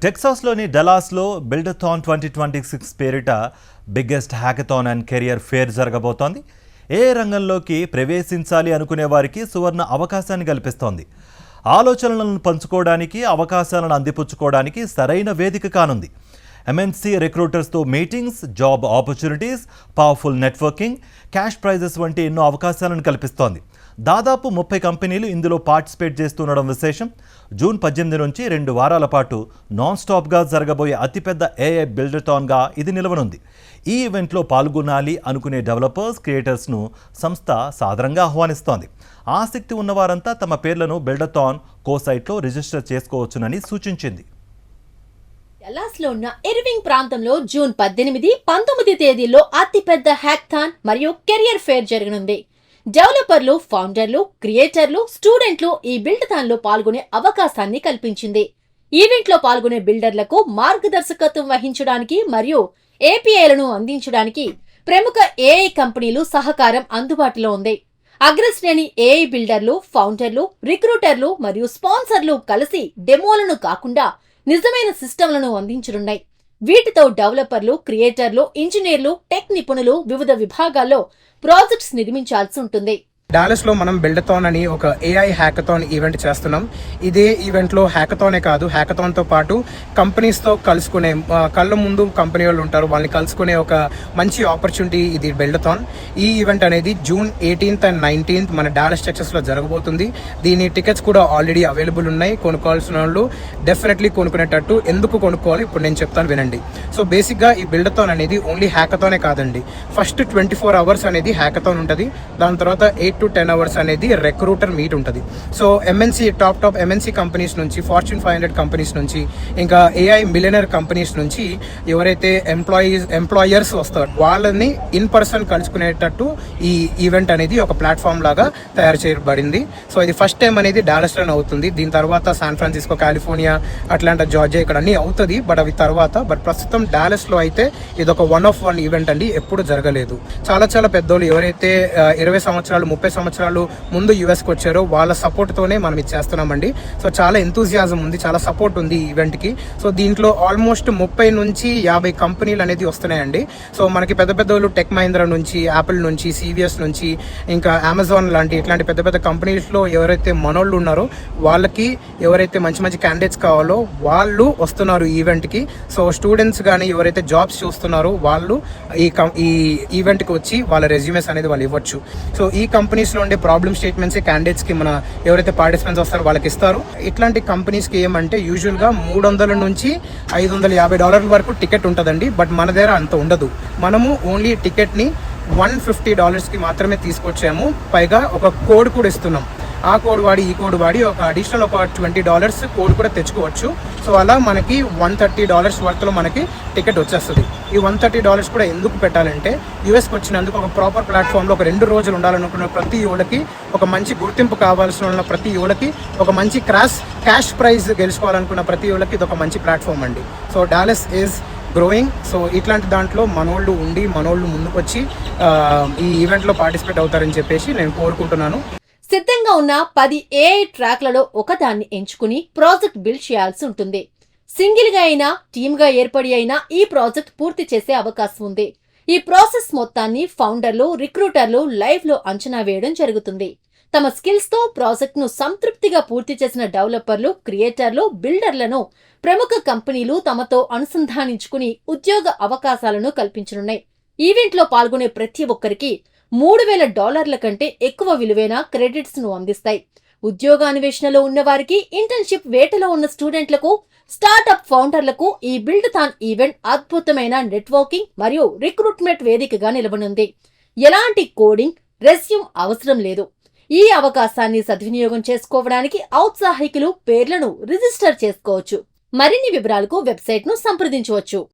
టెక్సాస్లోని డలాస్లో బిల్డథాన్ 2026 పేరిట biggest hackathon and career fair జరగబోతోంది. ఏ రంగంలోకి ప్రవేశించాలి అనుకునే వారికి సువర్ణ అవకాశాన్ని కల్పిస్తోంది. ఆలోచనలను పంచుకోవడానికి, అవకాశాలను అందిపుచ్చుకోవడానికి సరైన వేదిక కానుంది. ఎంఎన్సీ రిక్రూటర్స్తో meetings, job opportunities, powerful networking, cash prizes వంటి ఎన్నో అవకాశాలను కల్పిస్తోంది. దాదాపు 30 కంపెనీలు ఇందులో పార్టిసిపేట్ చేస్తుండడం విశేషం. జూన్ 18 నుంచి 2 వారాల పాటు నాన్ స్టాప్గా జరగబోయే అతిపెద్ద ఏఐ బిల్డథాన్గా ఇది నిలవనుంది. ఈ ఈవెంట్లో పాల్గొనాలి అనుకునే డెవలపర్స్, క్రియేటర్స్ను సంస్థ సాదరంగా ఆహ్వానిస్తోంది. ఆసక్తి ఉన్నవారంతా తమ పేర్లను బిల్డథాన్ కోసైట్లో రిజిస్టర్ చేసుకోవచ్చునని సూచించింది. డల్లాస్లో ఉన్న ఇర్వింగ్ ప్రాంతంలో జూన్ 18, 19 తేదీల్లో అతిపెద్ద హ్యాకథాన్ మరియు కెరియర్ ఫేర్ జరగనుంది. డెవలపర్లు, ఫౌండర్లు, క్రియేటర్లు, స్టూడెంట్లు ఈ బిల్డథాన్లో పాల్గొనే అవకాశాన్ని కల్పించింది. ఈవెంట్లో పాల్గొనే బిల్డర్లకు మార్గదర్శకత్వం వహించడానికి మరియు ఏపీఐలను అందించడానికి ప్రముఖ ఏఐ కంపెనీలు సహకారం అందుబాటులో ఉంది. అగ్రశ్రేణి ఏఐ బిల్డర్లు, ఫౌండర్లు, రిక్రూటర్లు మరియు స్పాన్సర్లు కలిసి డెమోలను కాకుండా నిజమైన సిస్టంలను అందించనున్నాయి. వీటితో డెవలపర్లు, క్రియేటర్లు, ఇంజనీర్లు, టెక్ నిపుణులు వివిధ విభాగాల్లో ప్రాజెక్ట్స్ నిర్మించాల్సి ఉంటుంది. డాలస్ లో మనం బిల్డథాన్ అని ఒక ఏఐ హ్యాకథాన్ ఈవెంట్ చేస్తున్నాం. ఇదే ఈవెంట్ లో హ్యాకథానే కాదు, హ్యాకథాన్ తో పాటు కంపెనీస్ తో కలుసుకునే, కళ్ళ ముందు కంపెనీ వాళ్ళు ఉంటారు, వాళ్ళని కలుసుకునే ఒక మంచి ఆపర్చునిటీ ఇది బిల్డథాన్. ఈ ఈవెంట్ అనేది జూన్ 18th and 19th మన డాలస్ టెక్సస్ లో జరగబోతుంది. దీని టికెట్స్ కూడా ఆల్రెడీ అవైలబుల్ ఉన్నాయి. కొనుక్కోవాల్సిన వాళ్ళు డెఫినెట్లీ కొనుక్కునేటట్టు. ఎందుకు కొనుక్కోవాలి ఇప్పుడు నేను చెప్తాను వినండి. సో బేసిక్ గా ఈ బిల్డథాన్ అనేది ఓన్లీ హ్యాకథానే కాదండి. ఫస్ట్ 24 hours అనేది హ్యాకథాన్ ఉంటుంది. దాని తర్వాత 8 to 10 hours అనేది రిక్రూటర్ మీట్ ఉంటుంది. So MNC top MNC companies నుంచి, ఫార్చ్యూన్ 500 కంపెనీస్ నుంచి, ఇంకా ఏఐ మిలియనర్ కంపెనీస్ నుంచి ఎవరైతే ఎంప్లాయర్స్ వస్తారు వాళ్ళని ఇన్ పర్సన్ కలుసుకునేటట్టు ఈ ఈవెంట్ అనేది ఒక ప్లాట్ఫామ్ లాగా తయారు చేయబడింది. సో ఇది ఫస్ట్ టైం అనేది డాలస్ లోనే అవుతుంది. దీని తర్వాత San Francisco, California, Atlanta, Georgia ఇక్కడ అన్ని అవుతుంది. బట్ అవి తర్వాత, బట్ ప్రస్తుతం డాలస్ లో అయితే ఇది ఒక 1 of 1 ఈవెంట్ అండి. ఎప్పుడు జరగలేదు. చాలా పెద్దోళ్ళు ఎవరైతే 20 సంవత్సరాలు 30 సంవత్సరాలు ముందు యుఎస్కి వచ్చారో వాళ్ళ సపోర్ట్ తోనే మనం ఇది చేస్తున్నామండి. సో చాలా ఎంతూజియాజం ఉంది, చాలా సపోర్ట్ ఉంది ఈ ఈవెంట్ కి. సో దీంట్లో ఆల్మోస్ట్ 30 నుంచి 50 కంపెనీలు అనేది వస్తున్నాయండి. సో మనకి పెద్ద టెక్ మహీంద్రా నుంచి, యాపిల్ నుంచి, సివిఎస్ నుంచి, ఇంకా అమెజాన్ లాంటి ఇట్లాంటి పెద్ద కంపెనీస్ లో ఎవరైతే మనోళ్ళు ఉన్నారో వాళ్ళకి, ఎవరైతే మంచి క్యాండిడేట్స్ కావాలో వాళ్ళు వస్తున్నారు ఈ ఈవెంట్ కి. సో స్టూడెంట్స్ కానీ ఎవరైతే జాబ్స్ చూస్తున్నారో వాళ్ళు ఈ ఈవెంట్ కి వచ్చి వాళ్ళ రెజ్యూమెస్ అనేది వాళ్ళు ఇవ్వచ్చు. సో ఈ కంపెనీస్ లో ఉండే ప్రాబ్లమ్ స్టేట్మెంట్స్ క్యాండిడేట్స్ కి మన ఎవరైతే పార్టిసిపెంట్స్ వస్తారో వాళ్ళకి ఇస్తారు. ఇట్లాంటి కంపెనీస్ కి ఏమంటే యూజువల్ గా $300 నుంచి $550 వరకు టికెట్ ఉంటుందండి. బట్ మన దగ్గర అంత ఉండదు. మనము ఓన్లీ టికెట్ ని $150 కి మాత్రమే తీసుకొచ్చాము. పైగా ఒక కోడ్ కూడా ఇస్తున్నాం. ఆ కోడ్ వాడి, ఈ కోడ్ వాడి ఒక అడిషనల్ ఒక $20 కోడ్ కూడా తెచ్చుకోవచ్చు. సో అలా మనకి $130 వర్త్లో మనకి టికెట్ వచ్చేస్తుంది. ఈ $130 కూడా ఎందుకు పెట్టాలంటే, యూఎస్కి వచ్చినందుకు ఒక ప్రాపర్ ప్లాట్ఫామ్లో ఒక 2 రోజులు ఉండాలనుకున్న ప్రతి యువలకి, ఒక మంచి గుర్తింపు కావాల్సిన ప్రతి యువలకి, ఒక మంచి క్యాష్ ప్రైజ్ గెలుచుకోవాలనుకున్న ప్రతి యువలకి ఇది ఒక మంచి ప్లాట్ఫామ్ అండి. So Dallas is growing. So ఇట్లాంటి దాంట్లో మనోళ్ళు ముందుకు వచ్చి ఈ ఈవెంట్లో పార్టిసిపేట్ అవుతారని చెప్పేసి నేను కోరుకుంటున్నాను. సిద్ధంగా ఉన్న 10 ఏఐ ట్రాక్లలో ఒకదాన్ని ఎంచుకుని ప్రాజెక్ట్ బిల్డ్ చేయాల్సి ఉంటుంది. సింగిల్ గా అయినా, టీమ్ గా ఏర్పడి అయినా ఈ ప్రాజెక్ట్ పూర్తి చేసే అవకాశం ఉంది. ఈ ప్రాసెస్ మొత్తాన్ని ఫౌండర్లు, రిక్రూటర్లు లైవ్ లో అంచనా వేయడం జరుగుతుంది. తమ స్కిల్స్ తో ప్రాజెక్ట్ ను సంతృప్తిగా పూర్తి చేసిన డెవలపర్లు, క్రియేటర్లు, బిల్డర్లను ప్రముఖ కంపెనీలు తమతో అనుసంధానించుకుని ఉద్యోగ అవకాశాలను కల్పించనున్నాయి. ఈవెంట్ లో పాల్గొనే ప్రతి ఒక్కరికి $3,000 కంటే ఎక్కువ విలువైన క్రెడిట్స్ ను అందిస్తాయి. ఉద్యోగాన్వేషణలో ఉన్నవారికి, ఇంటర్న్షిప్ వేటలో ఉన్న స్టూడెంట్లకు, స్టార్టప్ ఫౌండర్లకు ఈ బిల్డథాన్ ఈవెంట్ అద్భుతమైన నెట్వర్కింగ్ మరియు రిక్రూట్మెంట్ వేదికగా నిలవనుంది. ఎలాంటి కోడింగ్, రెజ్యూమ్ అవసరం లేదు. ఈ అవకాశాన్ని సద్వినియోగం చేసుకోవడానికి ఔత్సాహికులు పేర్లను రిజిస్టర్ చేసుకోవచ్చు. మరిన్ని వివరాలకు వెబ్సైట్ ను సంప్రదించవచ్చు.